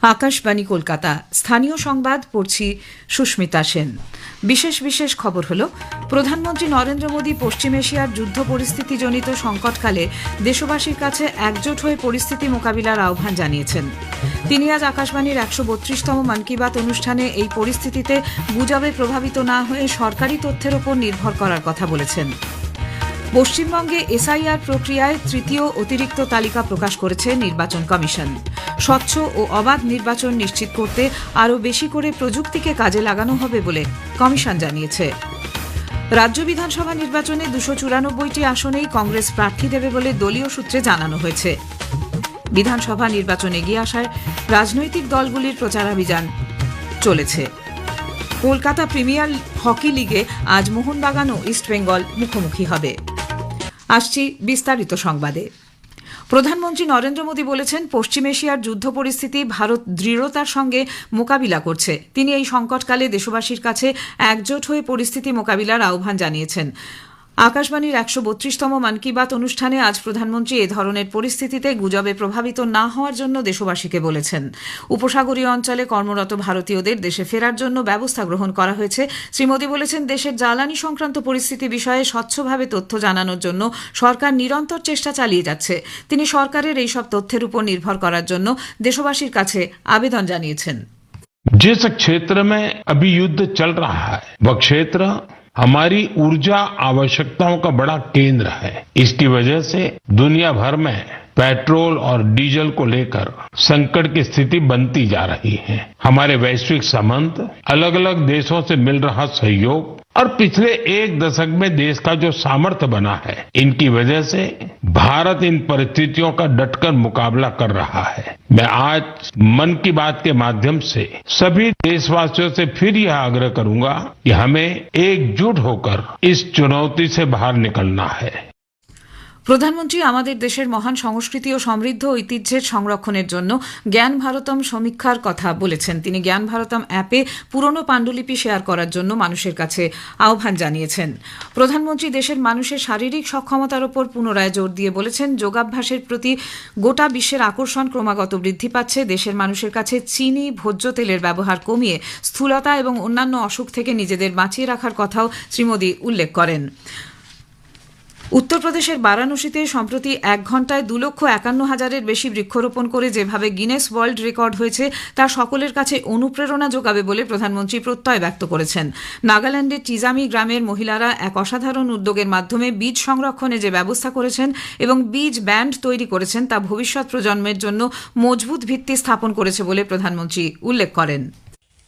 আকাশবাণী কলকাতা স্থানীয় সংবাদ পড়ছি সুস্মিতা সেন। বিশেষ খবর হল, প্রধানমন্ত্রী নরেন্দ্র মোদী পশ্চিম এশিয়ার যুদ্ধ পরিস্থিতিজনিত সংকটকালে দেশবাসীর কাছে একজোট হয়ে পরিস্থিতি মোকাবিলার আহ্বান জানিয়েছেন। তিনি আজ আকাশবাণীর ১৩২তম মন কি বাত অনুষ্ঠানে এই পরিস্থিতিতে গুজবে প্রভাবিত না হয়ে সরকারি তথ্যের ওপর নির্ভর করার কথা বলেছেন। পশ্চিমবঙ্গে এসআইআর প্রক্রিয়ায় তৃতীয় অতিরিক্ত তালিকা প্রকাশ করেছে নির্বাচন কমিশন। স্বচ্ছ ও অবাধ নির্বাচন নিশ্চিত করতে আরও বেশি করে প্রযুক্তিকে কাজে লাগানো হবে বলে কমিশন জানিয়েছে। রাজ্য বিধানসভা নির্বাচনে ২৯৪টি আসনেই কংগ্রেস প্রার্থী দেবে বলে দলীয় সূত্রে জানানো হয়েছে। বিধানসভা নির্বাচনে এগিয়ে আসায় রাজনৈতিক দলগুলির প্রচারাভিযান চলেছে। কলকাতা প্রিমিয়ার হকি লিগে আজ মোহনবাগান ও ইস্টবেঙ্গল মুখোমুখি হবে। আসছি বিস্তারিত সংবাদে। প্রধানমন্ত্রী নরেন্দ্র মোদী বলেছেন, পশ্চিম এশিয়ার যুদ্ধ পরিস্থিতি ভারত দৃঢ়তার সঙ্গে মোকাবিলা করছে। তিনি এই সংকটকালে দেশবাসীর কাছে একজোট হয়ে পরিস্থিতি মোকাবিলার আহ্বান জানিয়েছেন। আকাশবাণীর ১৩২তম মন কি বাত অনুষ্ঠানে আজ প্রধানমন্ত্রী এ ধরনের পরিস্থিতিতে গুজবে প্রভাবিত না হওয়ার জন্য দেশবাসীকে বলেছেন। উপসাগরীয় অঞ্চলে কর্মরত ভারতীয়দের দেশে ফেরার জন্য ব্যবস্থা গ্রহণ করা হয়েছে। শ্রী মোদী বলেছেন, দেশের জ্বালানি সংক্রান্ত পরিস্থিতি বিষয়ে স্বচ্ছভাবে তথ্য জানানোর জন্য সরকার নিরন্তর চেষ্টা চালিয়ে যাচ্ছে। তিনি সরকারের এইসব তথ্যের উপর নির্ভর করার জন্য দেশবাসীর কাছে আবেদন জানিয়েছেন। जिस क्षेत्र में अभी युद्ध चल रहा है वह क्षेत्र हमारी ऊर्जा आवश्यकताओं का बड़ा केंद्र है। इसकी वजह से दुनिया भर में पेट्रोल और डीजल को लेकर संकट की स्थिति बनती जा रही है। हमारे वैश्विक संबंध, अलग अलग देशों से मिल रहा सहयोग और पिछले एक दशक में देश का जो सामर्थ्य बना है, इनकी वजह से भारत इन परिस्थितियों का डटकर मुकाबला कर रहा है। मैं आज मन की बात के माध्यम से सभी देशवासियों से फिर यह आग्रह करूंगा कि हमें एकजुट होकर इस चुनौती से बाहर निकलना है। প্রধানমন্ত্রী আমাদের দেশের মহান সংস্কৃতি ও সমৃদ্ধ ঐতিহ্যের সংরক্ষণের জন্য জ্ঞান ভারতম সমীক্ষার কথা বলেছেন। তিনি জ্ঞান ভারতম অ্যাপে পুরনো পাণ্ডুলিপি শেয়ার করার জন্য মানুষের কাছে আহ্বান জানিয়েছেন। প্রধানমন্ত্রী দেশের মানুষের শারীরিক সক্ষমতার ওপর পুনরায় জোর দিয়ে বলেছেন, যোগাভ্যাসের প্রতি গোটা বিশ্বের আকর্ষণ ক্রমাগত বৃদ্ধি পাচ্ছে। দেশের মানুষের কাছে চিনি, ভোজ্য তেলের ব্যবহার কমিয়ে স্থূলতা এবং অন্যান্য অসুখ থেকে নিজেদের বাঁচিয়ে রাখার কথাও শ্রী মোদী উল্লেখ করেন। উত্তরপ্রদেশের বারাণসীতে সম্প্রতি ১ ঘণ্টায় ২,৫১,০০০-এর বেশি বৃক্ষরোপণ করে যেভাবে গিনেস ওয়ার্ল্ড রেকর্ড হয়েছে তা সকলের কাছে অনুপ্রেরণা যোগাবে বলে প্রধানমন্ত্রী প্রত্যয় ব্যক্ত করেছেন। নাগাল্যান্ডের চিজামি গ্রামের মহিলারা এক অসাধারণ উদ্যোগের মাধ্যমে বীজ সংরক্ষণে যে ব্যবস্থা করেছেন এবং বীজ ব্যান্ড তৈরি করেছেন তা ভবিষ্যৎ প্রজন্মের জন্য মজবুত ভিত্তি স্থাপন করেছে বলে প্রধানমন্ত্রী উল্লেখ করেন।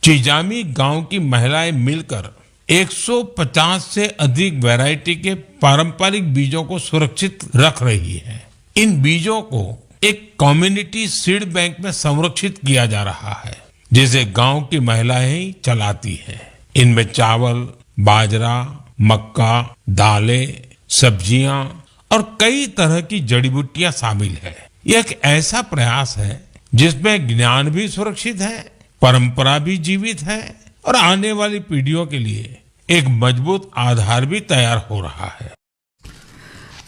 चिजामी गांव की महिलाएं मिलकर 150 से अधिक वैरायटी के पारंपरिक बीजों को सुरक्षित रख रही है। इन बीजों को एक कम्युनिटी सीड बैंक में संरक्षित किया जा रहा है, जिसे गांव की महिलाएं ही चलाती हैं। इनमें चावल, बाजरा, मक्का, दालें, सब्जियां और कई तरह की जड़ी बूटियां शामिल है। यह एक ऐसा प्रयास है जिसमें ज्ञान भी सुरक्षित है, परंपरा भी जीवित है और आने वाली पीढ़ियों के लिए एक मजबूत आधार भी तैयार हो रहा है।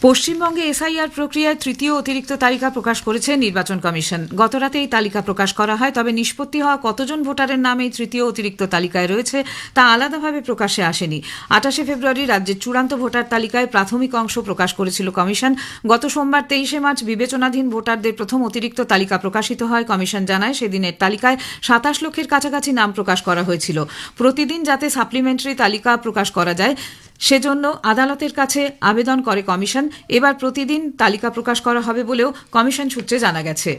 পশ্চিমবঙ্গে এসআইআর প্রক্রিয়ায় তৃতীয় অতিরিক্ত তালিকা প্রকাশ করেছে নির্বাচন কমিশন। গতরাতে এই তালিকা প্রকাশ করা হয়, তবে নিষ্পত্তি হওয়া কতজন ভোটারের নাম এই তৃতীয় অতিরিক্ত তালিকায় রয়েছে তা আলাদাভাবে প্রকাশে আসেনি। ২৮ ফেব্রুয়ারি রাজ্যের চূড়ান্ত ভোটার তালিকায় প্রাথমিক অংশ প্রকাশ করেছিল কমিশন। গত সোমবার ২৩ মার্চ বিবেচনাধীন ভোটারদের প্রথম অতিরিক্ত তালিকা প্রকাশিত হয়। কমিশন জানায়, সেদিনের তালিকায় ২৭ লক্ষের কাছাকাছি নাম প্রকাশ করা হয়েছিল। প্রতিদিন যাতে সাপ্লিমেন্টারি তালিকা প্রকাশ করা যায় সেজন্য আদালতের কাছে আবেদন করে কমিশন। এবার প্রতিদিন তালিকা প্রকাশ করা হবে বলেও কমিশন সূত্রে জানা গেছে।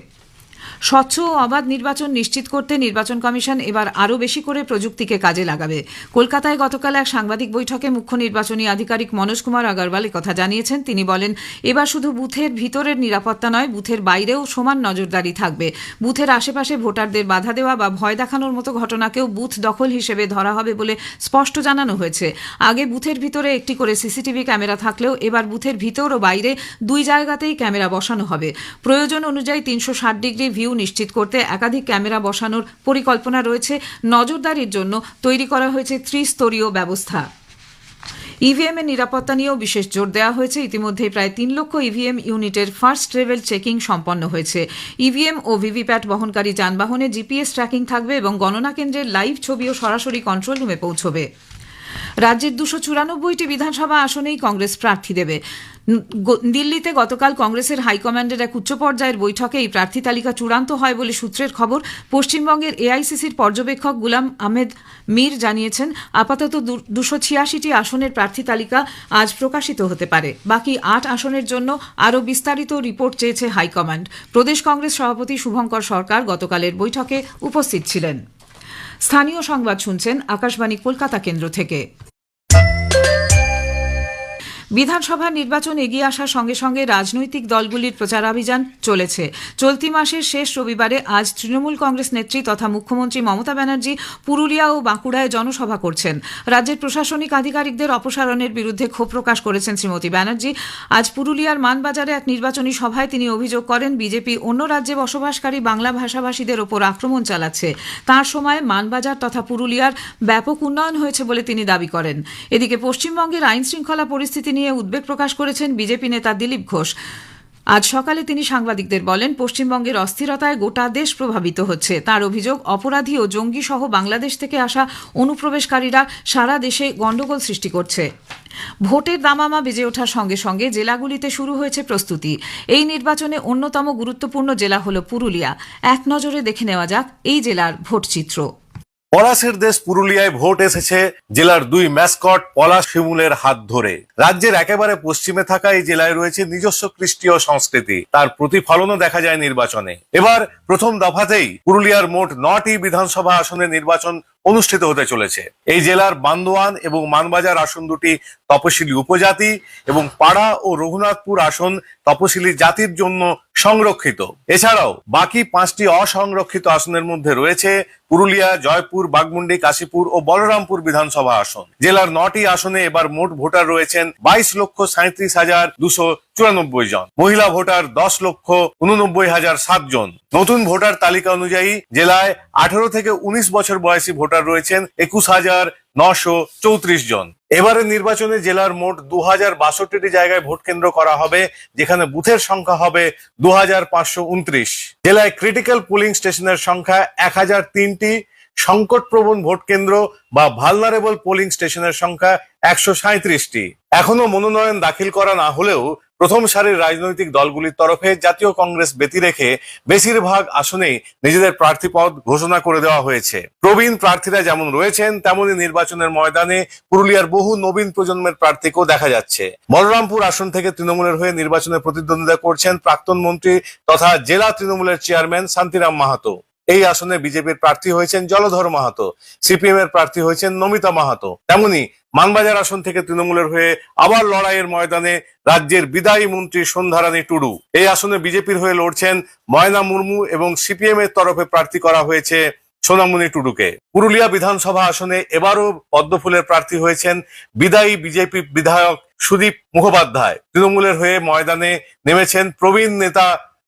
স্বচ্ছ ও অবাধ নির্বাচন নিশ্চিত করতে নির্বাচন কমিশন এবার আরও বেশি করে প্রযুক্তিকে কাজে লাগাবে। কলকাতায় গতকাল এক সাংবাদিক বৈঠকে মুখ্য নির্বাচনী আধিকারিক মনোজ কুমার আগরওয়াল কথা জানিয়েছেন। তিনি বলেন, এবার শুধু বুথের ভিতরের নিরাপত্তা নয়, বুথের বাইরেও সমান নজরদারি থাকবে। বুথের আশেপাশে ভোটারদের বাধা দেওয়া বা ভয় দেখানোর মতো ঘটনাকেও বুথ দখল হিসেবে ধরা হবে বলে স্পষ্ট জানানো হয়েছে। আগে বুথের ভিতরে একটি করে সিসিটিভি ক্যামেরা থাকলেও এবার বুথের ভিতর ও বাইরে ২ জায়গাতেই ক্যামেরা বসানো হবে। প্রয়োজন অনুযায়ী ৩৬০ ডিগ্রি ভিউ নিশ্চিত করতে একাধিক ক্যামেরা বসানোর পরিকল্পনা রয়েছে। নজরদারির জন্য তৈরি করা হয়েছে ত্রিস্তরীয় ব্যবস্থা। ইভিএম এর নিরাপত্তা নিয়েও বিশেষ জোর দেওয়া হয়েছে। ইতিমধ্যেই প্রায় 3 লক্ষ ইভিএম ইউনিটের ফার্স্ট লেভেল চেকিং সম্পন্ন হয়েছে। ইভিএম ও ভিভিপ্যাট বহনকারী যানবাহনে জিপিএস ট্র্যাকিং থাকবে এবং গণনা কেন্দ্রের লাইভ ছবিও সরাসরি কন্ট্রোল রুমে পৌঁছবে। রাজ্যের 294টি বিধানসভা আসনেই কংগ্রেস প্রার্থী দেবে। দিল্লিতে গতকাল কংগ্রেসের হাইকমান্ডের এক উচ্চ পর্যায়ের বৈঠকে এই প্রার্থী তালিকা চূড়ান্ত হয় বলে সূত্রের খবর। পশ্চিমবঙ্গের এআইসিসির পর্যবেক্ষক গুলাম আহমেদ মীর জানিয়েছেন, আপাতত 286টি আসনের প্রার্থী তালিকা আজ প্রকাশিত হতে পারে। বাকি 8 আসনের জন্য আরও বিস্তারিত রিপোর্ট চেয়েছে হাইকমান্ড। প্রদেশ কংগ্রেস সভাপতি শুভঙ্কর সরকার গতকালের বৈঠকে উপস্থিত ছিলেন। স্থানীয় সংবাদ শুনছেন আকাশবাণী কলকাতা কেন্দ্র থেকে। বিধানসভা নির্বাচন এগিয়ে আসার সঙ্গে সঙ্গে রাজনৈতিক দলগুলির প্রচারাভিযান চলেছে। চলতি মাসের শেষ রবিবারে আজ তৃণমূল কংগ্রেস নেত্রী তথা মুখ্যমন্ত্রী মমতা ব্যানার্জি পুরুলিয়া ও বাঁকুড়ায় জনসভা করছেন। রাজ্যের প্রশাসনিক আধিকারিকদের অপসারণের বিরুদ্ধে ক্ষোভ প্রকাশ করেছেন শ্রীমতী ব্যানার্জি। আজ পুরুলিয়ার মানবাজারে এক নির্বাচনী সভায় তিনি অভিযোগ করেন, বিজেপি অন্য রাজ্যে বসবাসকারী বাংলা ভাষাভাষীদের ওপর আক্রমণ চালাচ্ছে। তাঁর সময় মানবাজার তথা পুরুলিয়ার ব্যাপক উন্নয়ন হয়েছে বলে তিনি দাবি করেন। এদিকে পশ্চিমবঙ্গের আইন শৃঙ্খলা পরিস্থিতি নিয়ে উদ্বেগ প্রকাশ করেছেন বিজেপি নেতা দিলীপ ঘোষ। আজ সকালে তিনি সাংবাদিকদের বলেন, পশ্চিমবঙ্গের অস্থিরতায় গোটা দেশ প্রভাবিত হচ্ছে। তার অভিযোগ, অপরাধী ও জঙ্গি সহ বাংলাদেশ থেকে আসা অনুপ্রবেশকারীরা সারা দেশে গন্ডগোল সৃষ্টি করছে। ভোটের দামামা বেজে ওঠার সঙ্গে সঙ্গে জেলাগুলিতে শুরু হয়েছে প্রস্তুতি। এই নির্বাচনে অন্যতম গুরুত্বপূর্ণ জেলা হল পুরুলিয়া। এক নজরে দেখে নেওয়া যাক এই জেলার ভোটচিত্র। পলাশের দেশ পুরুলিয়ায় ভোট এসেছে জেলার 2 ম্যাসকট পলাশ শিমুলের হাত ধরে। রাজ্যের একেবারে পশ্চিমে থাকা এই জেলায় রয়েছে নিজস্ব কৃষ্টি ও সংস্কৃতি, তার প্রতিফলনও দেখা যায় নির্বাচনে। এবার প্রথম দফাতেই পুরুলিয়ার মোট 9টি বিধানসভা আসনে নির্বাচন অনুষ্ঠিত হতে চলেছে। এই জেলার বান্দোয়ান এবং মানবাজার আসন দুটি তপশিলি উপজাতি এবং পাড়া ও রঘুনাথপুর আসন তপশিলি জাতির জন্য সংরক্ষিত। এছাড়াও বাকি 5টি অসংরক্ষিত আসনের মধ্যে রয়েছে পুরুলিয়া, জয়পুর, বাগমুন্ডি, কাশীপুর ও বলরামপুর বিধানসভা আসন। জেলার 9টি আসনে এবার মোট ভোটার রয়েছেন 22,37,294 জন। মহিলা ভোটার 10,89,007 জন। নতুন ভোটার তালিকা অনুযায়ী জেলায় 18 থেকে 19 বছর বয়সী ভোটার রয়েছেন 21,934 জন। এবারে নির্বাচনে জেলার মোট 2062টি জায়গায় ভোট কেন্দ্র করা হবে, যেখানে বুথের সংখ্যা হবে 2529। জেলায় ক্রিটিক্যাল পোলিং স্টেশনের সংখ্যা 1003টি, সংকটপ্রবণ ভোট কেন্দ্র বা ভালনারেবল পোলিং স্টেশনের সংখ্যা 137টি। এখনো মনোনয়ন দাখিল করা না হলেও প্রথম সারির রাজনৈতিক দলগুলির তরফে জাতীয় কংগ্রেস ব্যতি রেখে বেশিরভাগ আসনেই নিজেদের প্রার্থীপদ ঘোষণা করে দেওয়া হয়েছে। প্রবীণ প্রার্থীরা যেমন রয়েছেন, তেমনি নির্বাচনের ময়দানে পুরুলিয়ার বহু নবীন প্রজন্মের প্রার্থীকেও দেখা যাচ্ছে। বলরামপুর আসন থেকে তৃণমূলের হয়ে নির্বাচনে প্রতিদ্বন্দ্বিতা করছেন প্রাক্তন মন্ত্রী তথা জেলা তৃণমূলের চেয়ারম্যান শান্তিরাম মাহাতো। এই আসনে বিজেপির প্রার্থী হয়েছেন জলধর মাহাতো, সিপিএম এর প্রার্থী হয়েছেন নমিতা মাহাতো। তেমনি মানবাজার আসন থেকে তৃণমূলের হয়ে আবার লড়াইয়ের ময়দানে রাজ্যের বিদায়ী মন্ত্রী সন্ধ্যারানী টুডু। এই আসনে বিজেপির হয়ে লড়ছেন ময়না মুর্মু এবং সিপিএম এর তরফে প্রার্থী করা হয়েছে সোনামণি টুডুকে। পুরুলিয়া বিধানসভা আসনে এবারও পদ্মফুলের প্রার্থী হয়েছেন বিদায়ী বিজেপি বিধায়ক সুদীপ মুখোপাধ্যায়। তৃণমূলের হয়ে ময়দানে নেমেছেন প্রবীণ নেতা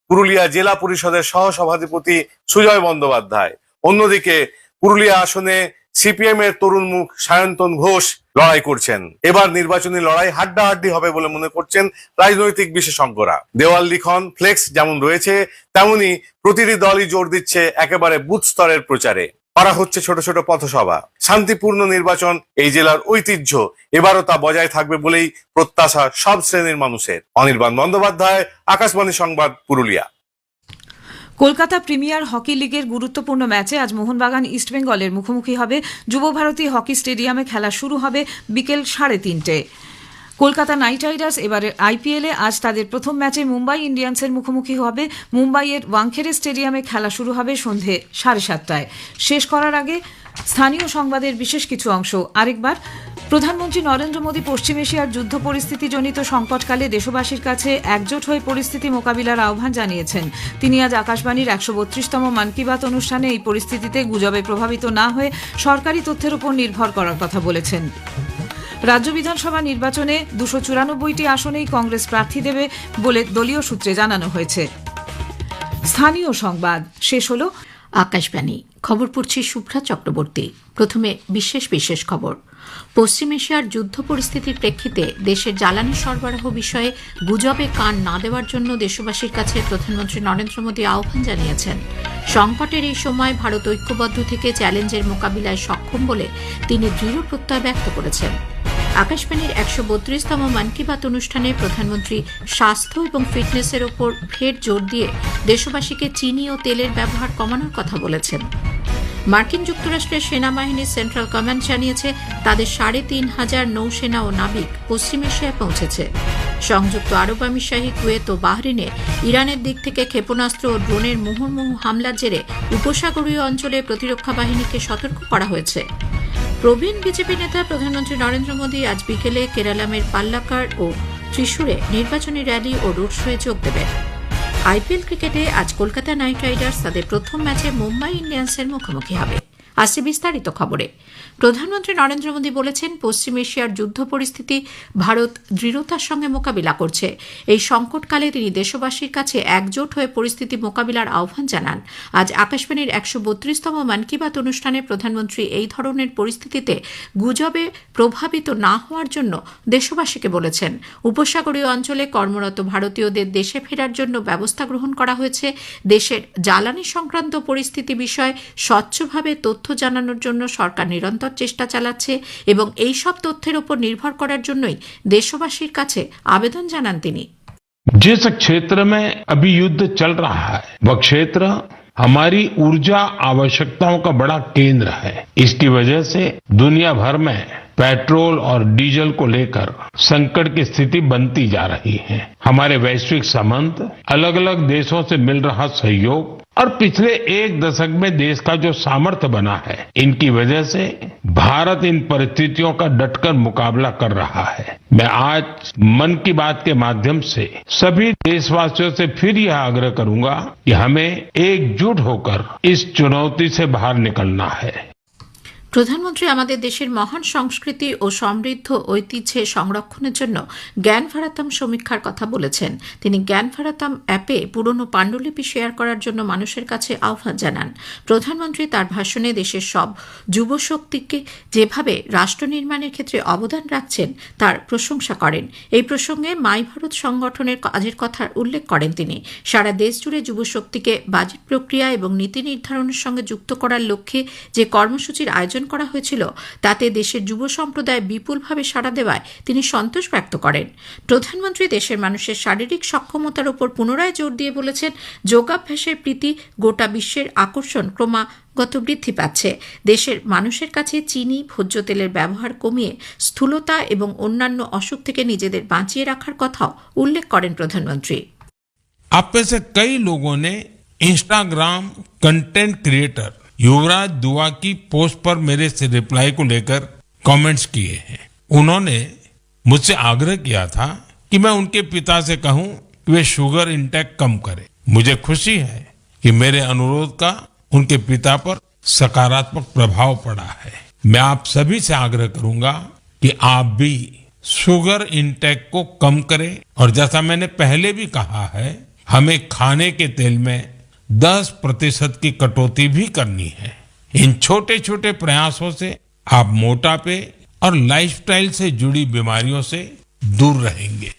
পুরুলিয়া জেলা পরিষদের সহ সভাধিপতি সুজয় বন্দ্যোপাধ্যায়। অন্যদিকে পুরুলিয়া আসনে সিপিএম এর তরুণ মুখ সায়ন্তন ঘোষ লড়াই করছেন। এবার নির্বাচনী লড়াই হাড্ডাহাড্ডি হবে বলে মনে করছেন রাজনৈতিক বিশেষজ্ঞরা। দেওয়াল লিখন, ফ্লেক্স যেমন রয়েছে, তেমনি প্রতিটি দলই জোর দিচ্ছে একেবারে বুথ স্তরের প্রচারে। করা হচ্ছে ছোট ছোট পথসভা। শান্তিপূর্ণ নির্বাচন এই জেলার ঐতিহ্য, এবারও তা বজায় থাকবে বলেই প্রত্যাশা সব শ্রেণীর মানুষের। অনির্বাণ বন্দ্যোপাধ্যায়, আকাশবাণী সংবাদ, পুরুলিয়া। কলকাতা প্রিমিয়ার হকি লিগের গুরুত্বপূর্ণ ম্যাচে আজ মোহনবাগান ইস্টবেঙ্গলের মুখোমুখি হবে। যুবভারতী হকি স্টেডিয়ামে খেলা শুরু হবে বিকেল 3:30টায়। কলকাতা নাইট রাইডার্স এবারের আইপিএলে আজ তাদের প্রথম ম্যাচে মুম্বাই ইন্ডিয়ান্সের মুখোমুখি হবে। মুম্বাইয়ের ওয়াংখেড়ে স্টেডিয়ামে খেলা শুরু হবে সন্ধে 7:30টায়। শেষ করার আগে স্থানীয় সংবাদের বিশেষ কিছু অংশ আরেকবার। প্রধানমন্ত্রী নরেন্দ্র মোদী পশ্চিম এশিয়ার যুদ্ধ পরিস্থিতিজনিত সংকটকালে দেশবাসীর কাছে একজোট হয়ে পরিস্থিতি মোকাবিলার আহ্বান জানিয়েছেন। তিনি আজ আকাশবাণীর 132তম মন কি বাত অনুষ্ঠানে এই পরিস্থিতিতে গুজবে প্রভাবিত না হয়ে সরকারি তথ্যের উপর নির্ভর করার কথা বলেছেন। রাজ্য বিধানসভা নির্বাচনে 294টি আসনেই কংগ্রেস প্রার্থী দেবে বলে দলীয় সূত্রে জানানো হয়েছে। স্থানীয় সংবাদ শেষ হলো। আকাশবাণী। খবর পড়ছি শুভ্রা চক্রবর্তী। প্রথমে বিশেষ বিশেষ খবর। পশ্চিম এশিয়ার যুদ্ধ পরিস্থিতির প্রেক্ষিতে দেশের জ্বালানি সরবরাহ বিষয়ে গুজবে কান না দেওয়ার জন্য দেশবাসীর কাছে প্রধানমন্ত্রী নরেন্দ্র মোদী আহ্বান জানিয়েছেন। সংকটের এই সময় ভারত ঐক্যবদ্ধ থেকে চ্যালেঞ্জের মোকাবিলায় সক্ষম বলে তিনি দৃঢ় প্রত্যয় ব্যক্ত করেছেন। আকাশবাণীর ১৩২তম মন কি বাত অনুষ্ঠানে প্রধানমন্ত্রী স্বাস্থ্য এবং ফিটনেসের ওপর ফের জোর দিয়ে দেশবাসীকে চিনি ও তেলের ব্যবহার কমানোর কথা বলেছেন। মার্কিন যুক্তরাষ্ট্রের সেনাবাহিনীর সেন্ট্রাল কমান্ড জানিয়েছে তাদের ৩,৫০০ নৌসেনা ও নাবিক পশ্চিম এশিয়ায় পৌঁছেছে। সংযুক্ত আরব আমিরশাহী, কুয়েত ও বাহরিনে ইরানের দিক থেকে ক্ষেপণাস্ত্র ও ড্রোনের মুহুর্মুহু হামলার জেরে উপসাগরীয় অঞ্চলে প্রতিরক্ষা বাহিনীকে সতর্ক করা হয়েছে। প্রবীণ বিজেপি নেতা প্রধানমন্ত্রী নরেন্দ্র মোদী আজ বিকেলে কেরালামের পাল্লাকাড় ও ত্রিশূরে নির্বাচনী র্যালি ও রোড শোয়ে যোগ দেবেন। আইপিএল ক্রিকেটে আজ কলকাতা নাইট রাইডার্স তাদের প্রথম ম্যাচে মুম্বাই ইন্ডিয়ান্সের মুখোমুখি হবে। আসছে বিস্তারিত খবরে। প্রধানমন্ত্রী নরেন্দ্র মোদী বলেছেন, পশ্চিম এশিয়ার যুদ্ধ পরিস্থিতি ভারত দৃঢ়তার সঙ্গে মোকাবিলা করছে। এই সংকটকালে তিনি দেশবাসীর কাছে একজোট হয়ে পরিস্থিতি মোকাবিলার আহ্বান জানান। আজ আকাশবাণীর ১৩২তম মন কি বাত অনুষ্ঠানে প্রধানমন্ত্রী এই ধরনের পরিস্থিতিতে গুজবে প্রভাবিত না হওয়ার জন্য দেশবাসীকে বলেছেন। উপসাগরীয় অঞ্চলে কর্মরত ভারতীয়দের দেশে ফেরার জন্য ব্যবস্থা গ্রহণ করা হয়েছে। দেশের জ্বালানি সংক্রান্ত পরিস্থিতি বিষয়ে স্বচ্ছভাবে তথ্য জানানোর জন্য সরকার নিরন্তর চেষ্টা চালাচ্ছে এবং এই সব তথ্যের উপর নির্ভর করার জন্যই দেশবাসীর কাছে আবেদন জানান তিনি। जिस क्षेत्र में अभी युद्ध चल रहा है वह क्षेत्र हमारी ऊर्जा आवश्यकताओं का बड़ा केंद्र है। इसकी वजह से दुनिया भर में पेट्रोल और डीजल को लेकर संकट की स्थिति बनती जा रही है। हमारे वैश्विक संबंध, अलग अलग देशों से मिल रहा सहयोग और पिछले एक दशक में देश का जो सामर्थ्य बना है, इनकी वजह से भारत इन परिस्थितियों का डटकर मुकाबला कर रहा है। मैं आज मन की बात के माध्यम से सभी देशवासियों से फिर यह आग्रह करूंगा कि हमें एकजुट होकर इस चुनौती से बाहर निकलना है। প্রধানমন্ত্রী আমাদের দেশের মহান সংস্কৃতি ও সমৃদ্ধ ঐতিহ্যের সংরক্ষণের জন্য জ্ঞান ভারাতাম সমীক্ষার কথা বলেছেন। তিনি জ্ঞান ভারাতাম অ্যাপে পুরনো পাণ্ডুলিপি শেয়ার করার জন্য মানুষের কাছে আহ্বান জানান। প্রধানমন্ত্রী তার ভাষণে দেশের সব যুবশক্তিকে যেভাবে রাষ্ট্র নির্মাণের ক্ষেত্রে অবদান রাখছেন তার প্রশংসা করেন। এই প্রসঙ্গে মাই ভারত সংগঠনের কাজের কথা উল্লেখ করেন তিনি। সারা দেশ জুড়ে যুবশক্তিকে বাজেট প্রক্রিয়া এবং নীতি নির্ধারণের সঙ্গে যুক্ত করার লক্ষ্যে যে কর্মসূচির আয়োজন করা হয়েছিল তাতে দেশের যুব সম্প্রদায় বিপুলভাবে সাড়া দেওয়ায় তিনি সন্তোষ ব্যক্ত করেন। প্রধানমন্ত্রী দেশের মানুষের শারীরিক সক্ষমতার উপর পুনরায় জোর দিয়ে বলেছেন, যোগাভ্যাসের প্রীতি গোটা বিশ্বের আকর্ষণ ক্রমাগত বৃদ্ধি পাচ্ছে। দেশের মানুষের কাছে চিনি, ভোজ্য তেলের ব্যবহার কমিয়ে স্থূলতা এবং অন্যান্য অসুখ থেকে নিজেদের বাঁচিয়ে রাখার কথাও উল্লেখ করেন প্রধানমন্ত্রী। आप में से कई लोगों ने इंस्टाग्राम कंटेंट क्रिएटर युवराज दुआ की पोस्ट पर मेरे से रिप्लाई को लेकर कमेंट्स किए हैं। उन्होंने मुझसे आग्रह किया था कि मैं उनके पिता से कहूं कि वे शुगर इंटेक कम करें। मुझे खुशी है कि मेरे अनुरोध का उनके पिता पर सकारात्मक प्रभाव पड़ा है। मैं आप सभी से आग्रह करूंगा कि आप भी शुगर इंटेक को कम करें और जैसा मैंने पहले भी कहा है, हमें खाने के तेल में 10% की कटौती भी करनी है। इन छोटे छोटे प्रयासों से आप मोटापे और लाइफस्टाइल से जुड़ी बीमारियों से दूर रहेंगे।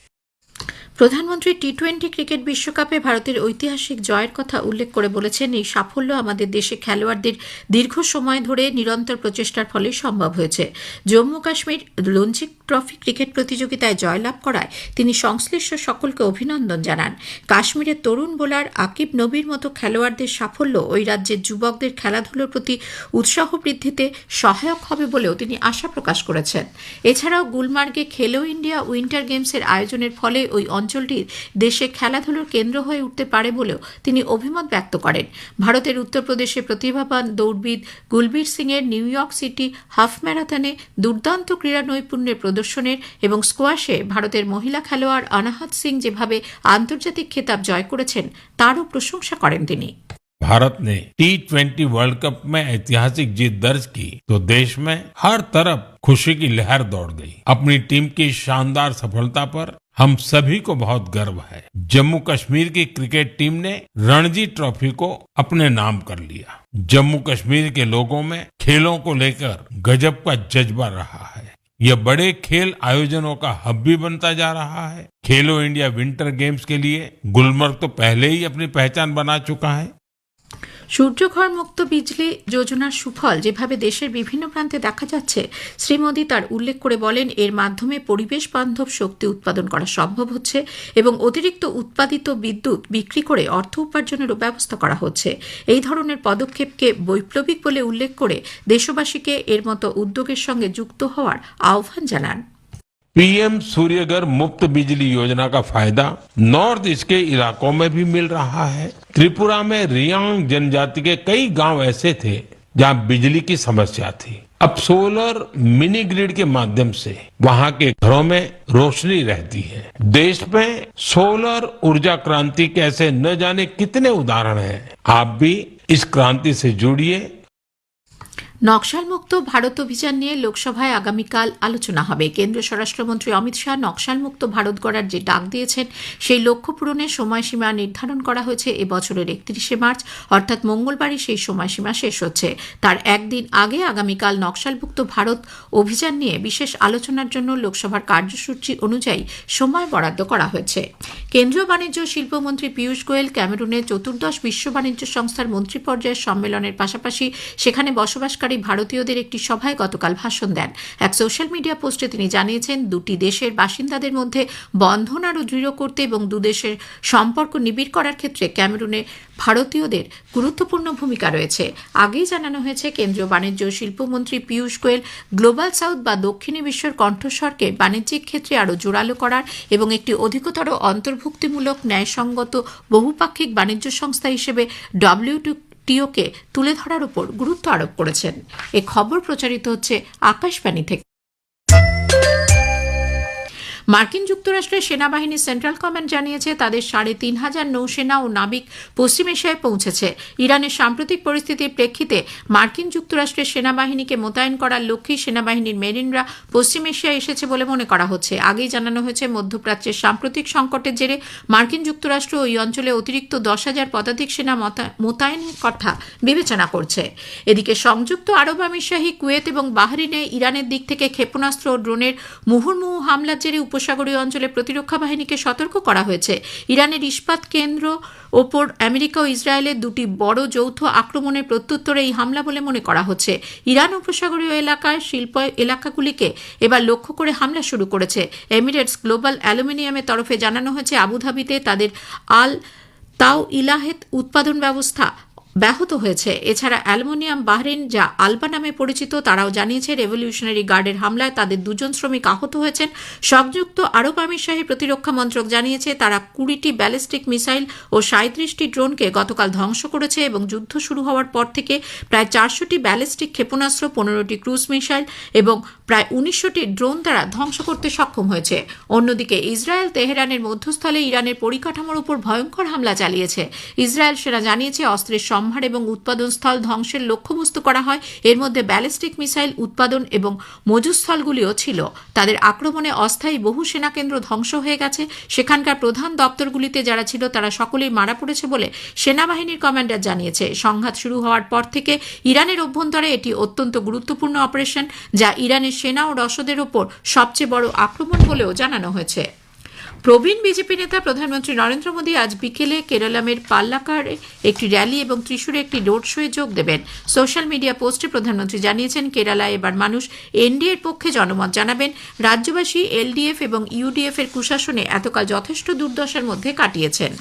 প্রধানমন্ত্রী টি-20 ক্রিকেট বিশ্বকাপে ভারতের ঐতিহাসিক জয়ের কথা উল্লেখ করে বলেছেন, এই সাফল্য আমাদের দেশে খেলোয়াড়দের দীর্ঘ সময় ধরে নিরন্তর প্রচেষ্টার ফলে সম্ভব হয়েছে। জম্মু কাশ্মীর রঞ্জি ট্রফি ক্রিকেট প্রতিযোগিতায় জয়লাভ করায় তিনি সংশ্লিষ্ট সকলকে অভিনন্দন জানান। কাশ্মীরের তরুণ বোলার আকিব নবীর মতো খেলোয়াড়দের সাফল্য ওই রাজ্যের যুবকদের খেলাধুলোর প্রতি উৎসাহ বৃদ্ধিতে সহায়ক হবে বলেও তিনি আশা প্রকাশ করেছেন। এছাড়াও গুলমার্গে খেলো ইন্ডিয়া উইন্টার গেমসের আয়োজনের ফলে ওই অঞ্চলটির দেশে খেলাধুলোর কেন্দ্র হয়ে উঠতে পারে বলেও তিনি অভিমত ব্যক্ত করেন। ভারতের উত্তরপ্রদেশে প্রতিভাবান দৌড়বিদ গুলবীর সিং এর নিউ ইয়র্ক সিটি হাফ ম্যারাথনে দুর্দান্ত ক্রীড়া নৈপুণ্যের প্রদর্শনের এবং স্কোয়াশে ভারতের মহিলা খেলোয়াড় অনাহত সিং যেভাবে আন্তর্জাতিক খেতাব জয় করেছেন তারও প্রশংসা করেন তিনি। भारत ने टी20 वर्ल्ड कप में ऐतिहासिक जीत दर्ज की तो देश में हर तरफ खुशी की लहर दौड़ गई। अपनी टीम की शानदार सफलता पर हम सभी को बहुत गर्व है। जम्मू कश्मीर की क्रिकेट टीम ने रणजी ट्रॉफी को अपने नाम कर लिया। जम्मू कश्मीर के लोगों में खेलों को लेकर गजब का जज्बा रहा है। यह बड़े खेल आयोजनों का हब भी बनता जा रहा है। खेलो इंडिया विंटर गेम्स के लिए गुलमर्ग तो पहले ही अपनी पहचान बना चुका है। সূর্যঘর মুক্ত বিজলি যোজনার সুফল যেভাবে দেশের বিভিন্ন প্রান্তে দেখা যাচ্ছে, শ্রী মোদী তার উল্লেখ করে বলেন, এর মাধ্যমে পরিবেশ বান্ধব শক্তি উৎপাদন করা সম্ভব হচ্ছে এবং অতিরিক্ত উৎপাদিত বিদ্যুৎ বিক্রি করে অর্থ উপার্জনেরও ব্যবস্থা করা হচ্ছে। এই ধরনের পদক্ষেপকে বৈপ্লবিক বলে উল্লেখ করে দেশবাসীকে এর মতো উদ্যোগের সঙ্গে যুক্ত হওয়ার আহ্বান জানান। पीएम सूर्यघर मुफ्त बिजली योजना का फायदा नॉर्थ ईस्ट के इलाकों में भी मिल रहा है। त्रिपुरा में रियांग जनजाति के कई गांव ऐसे थे जहां बिजली की समस्या थी। अब सोलर मिनी ग्रिड के माध्यम से वहां के घरों में रोशनी रहती है। देश में सोलर ऊर्जा क्रांति के ऐसे न जाने कितने उदाहरण हैं। आप भी इस क्रांति से जुड़िए। নকশালমুক্ত ভারত অভিযান নিয়ে লোকসভায় আগামীকাল আলোচনা হবে। কেন্দ্রীয় স্বরাষ্ট্রমন্ত্রী অমিত শাহ নকশালমুক্ত ভারত গড়ার যে ডাক দিয়েছেন, সেই লক্ষ্য পূরণের সময়সীমা নির্ধারণ করা হয়েছে এবছরের 31শে মার্চ, অর্থাৎ মঙ্গলবারই সেই সময়সীমা শেষ হচ্ছে। তার একদিন আগে আগামীকাল নকশালমুক্ত ভারত অভিযান নিয়ে বিশেষ আলোচনার জন্য লোকসভার কার্যসূচি অনুযায়ী সময় বরাদ্দ করা হয়েছে। কেন্দ্রীয় বাণিজ্য ও শিল্পমন্ত্রী পীয়ূষ গোয়েল ক্যামেরুনে 14th বিশ্ব বাণিজ্য সংস্থার মন্ত্রী পর্যায়ের সম্মেলনের পাশাপাশি সেখানে বসবাসকারী ভারতীয়দের একটি সভায় গতকাল ভাষণ দেন। এক সোশ্যাল মিডিয়া পোস্টে তিনি জানিয়েছেন, দুটি দেশের বাসিন্দাদের মধ্যে বন্ধন আরও দৃঢ় করতে এবং দুদেশের সম্পর্ক নিবিড় করার ক্ষেত্রে ক্যামেরুনে ভারতীয়দের গুরুত্বপূর্ণ ভূমিকা রয়েছে। আগেই জানানো হয়েছে, কেন্দ্রীয় বাণিজ্য ও শিল্পমন্ত্রী পীয়ূষ গোয়েল গ্লোবাল সাউথ বা দক্ষিণী বিশ্বের কণ্ঠস্বরকে বাণিজ্যিক ক্ষেত্রে আরও জোরালো করার এবং একটি অধিকতর অন্তর্ভুক্তিমূলক ন্যায়সঙ্গত বহুপাক্ষিক বাণিজ্য সংস্থা হিসেবে WTO-কে তুলে ধরার উপর গুরুত্ব আরোপ করেছেন। এ খবর প্রচারিত হচ্ছে আকাশবাণী থেকে। মার্কিন যুক্তরাষ্ট্রের সেনাবাহিনী সেন্ট্রাল কমান্ড জানিয়েছে, তাদের 3,500 নৌসেনা ও নাবিক পশ্চিম এশিয়ায় পৌঁছেছে। ইরানের সাম্প্রতিক পরিস্থিতির প্রেক্ষিতে মার্কিন যুক্তরাষ্ট্রের সেনাবাহিনীকে মোতায়েন করার লক্ষ্যেই সেনাবাহিনীর মেরিনরা পশ্চিম এশিয়ায় এসেছে বলে মনে করা হচ্ছে। আগেই জানানো হয়েছে, মধ্যপ্রাচ্যের সাম্প্রতিক সংকটের জেরে মার্কিন যুক্তরাষ্ট্র ওই অঞ্চলে অতিরিক্ত 10,000 পদাতিক সেনা মোতায়েনের কথা বিবেচনা করছে। এদিকে সংযুক্ত আরব আমিরশাহী, কুয়েত এবং বাহরিনে ইরানের দিক থেকে ক্ষেপণাস্ত্র ও ড্রোনের মুহুর্মুহু হামলার জেরে উপসাগরীয় অঞ্চলে প্রতিরক্ষা বাহিনীকে সতর্ক করা হয়েছে। ইরানের ইস্পাত কেন্দ্র ওপর আমেরিকা ও ইসরায়েলের দুটি বড় যৌথ আক্রমণের প্রত্যুত্তরে এই হামলা বলে মনে করা হচ্ছে। ইরান উপসাগরীয় এলাকায় শিল্প এলাকাগুলিকে এবার লক্ষ্য করে হামলা শুরু করেছে। এমিরেটস গ্লোবাল অ্যালুমিনিয়ামের তরফে জানানো হয়েছে, আবুধাবিতে তাদের আল তাও ইলাহেত উৎপাদন ব্যবস্থা ব্যাহত হয়েছে। এছাড়া অ্যালুমিনিয়াম বাহরিন, যা আলবা নামে পরিচিত, তারাও জানিয়েছে রেভলিউশনারি গার্ডের হামলায় তাদের 2জন শ্রমিক আহত হয়েছেন। সংযুক্ত আরব আমিরশাহী প্রতিরক্ষা মন্ত্রক জানিয়েছে, তারা 20টি ব্যালিস্টিক মিসাইল ও 37টি ড্রোনকে গতকাল ধ্বংস করেছে এবং যুদ্ধ শুরু হওয়ার পর থেকে প্রায় 400টি ব্যালিস্টিক ক্ষেপণাস্ত্র, 15টি ক্রুজ মিসাইল এবং প্রায় 1900টি ড্রোন দ্বারা ধ্বংস করতে সক্ষম হয়েছে। অন্যদিকে ইসরায়েল তেহরানের মধ্যস্থলে ইরানের পরিকাঠামোর উপর ভয়ঙ্কর হামলা চালিয়েছে। ইসরায়েল সেনা জানিয়েছে, অস্ত্রের সম্ভার এবং উৎপাদন স্থল ধ্বংসের লক্ষ্যবস্তু করা হয়। এর মধ্যে ব্যালিস্টিক মিসাইল উৎপাদন এবং মজুস্থলগুলিও ছিল। তাদের আক্রমণে অস্থায়ী বহু সেনাকেন্দ্র ধ্বংস হয়ে গেছে। সেখানকার প্রধান দপ্তরগুলিতে যারা ছিল তারা সকলেই মারা পড়েছে বলে সেনাবাহিনীর কমান্ডার জানিয়েছে। সংঘাত শুরু হওয়ার পর থেকে ইরানের অভ্যন্তরে এটি অত্যন্ত গুরুত্বপূর্ণ অপারেশন, যা ইরানের সেনা ও রসদের ওপর সবচেয়ে বড় আক্রমণ বলেও জানানো হয়েছে। প্রবীণ বিজেপি নেতা প্রধানমন্ত্রী নরেন্দ্র মোদী আজ বিকেলে কেরালামের পাল্লাকারে একটি র্যালি এবং ত্রিশূরে একটি রোড শোয়ে যোগ দেবেন। সোশ্যাল মিডিয়া পোস্টে প্রধানমন্ত্রী জানিয়েছেন, কেরালায় এবার মানুষ এনডিএর পক্ষে জনমত জানাবেন। রাজ্যবাসী এলডিএফ এবং ইউডিএফ এর কুশাসনে এতকাল যথেষ্ট দুর্দশার মধ্যে কাটিয়েছেন।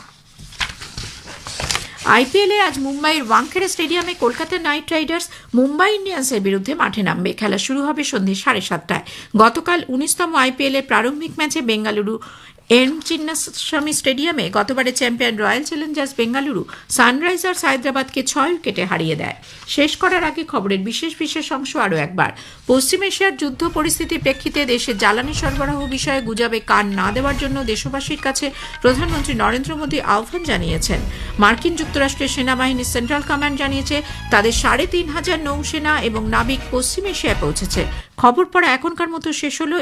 আইপিএলে আজ মুম্বাইয়ের ওয়াংখেড়ে স্টেডিয়ামে কলকাতা নাইট রাইডার্স মুম্বাই ইন্ডিয়ান্সের বিরুদ্ধে মাঠে নামবে। খেলা শুরু হবে সন্ধ্যে 7:30টায়। গতকাল 19তম আইপিএলের প্রারম্ভিক ম্যাচে বেঙ্গালুরু এম চিন্নাস্বামী স্টেডিয়ামে গতবারের champion Royal Challengers Bengaluru Sunrisers হায়দ্রাবাদকে 6 উইকেটে হারিয়ে দেয়। শেষ করার আগে খবরের বিশেষ অংশ আরও একবার। পশ্চিম এশিয়ার যুদ্ধ পরিস্থিতির প্রেক্ষিতে দেশের জ্বালানি সরবরাহ বিষয়ে গুজবে কান না দেওয়ার জন্য দেশবাসীর কাছে প্রধানমন্ত্রী নরেন্দ্র মোদী আহ্বান জানিয়েছেন। মার্কিন যুক্তরাষ্ট্রের সেনাবাহিনীর সেন্ট্রাল কমান্ড জানিয়েছে, তাদের 3,500 নৌসেনা এবং নাবিক পশ্চিম এশিয়ায় পৌঁছেছে। খবর পড়া এখনকার মতো শেষ হলো।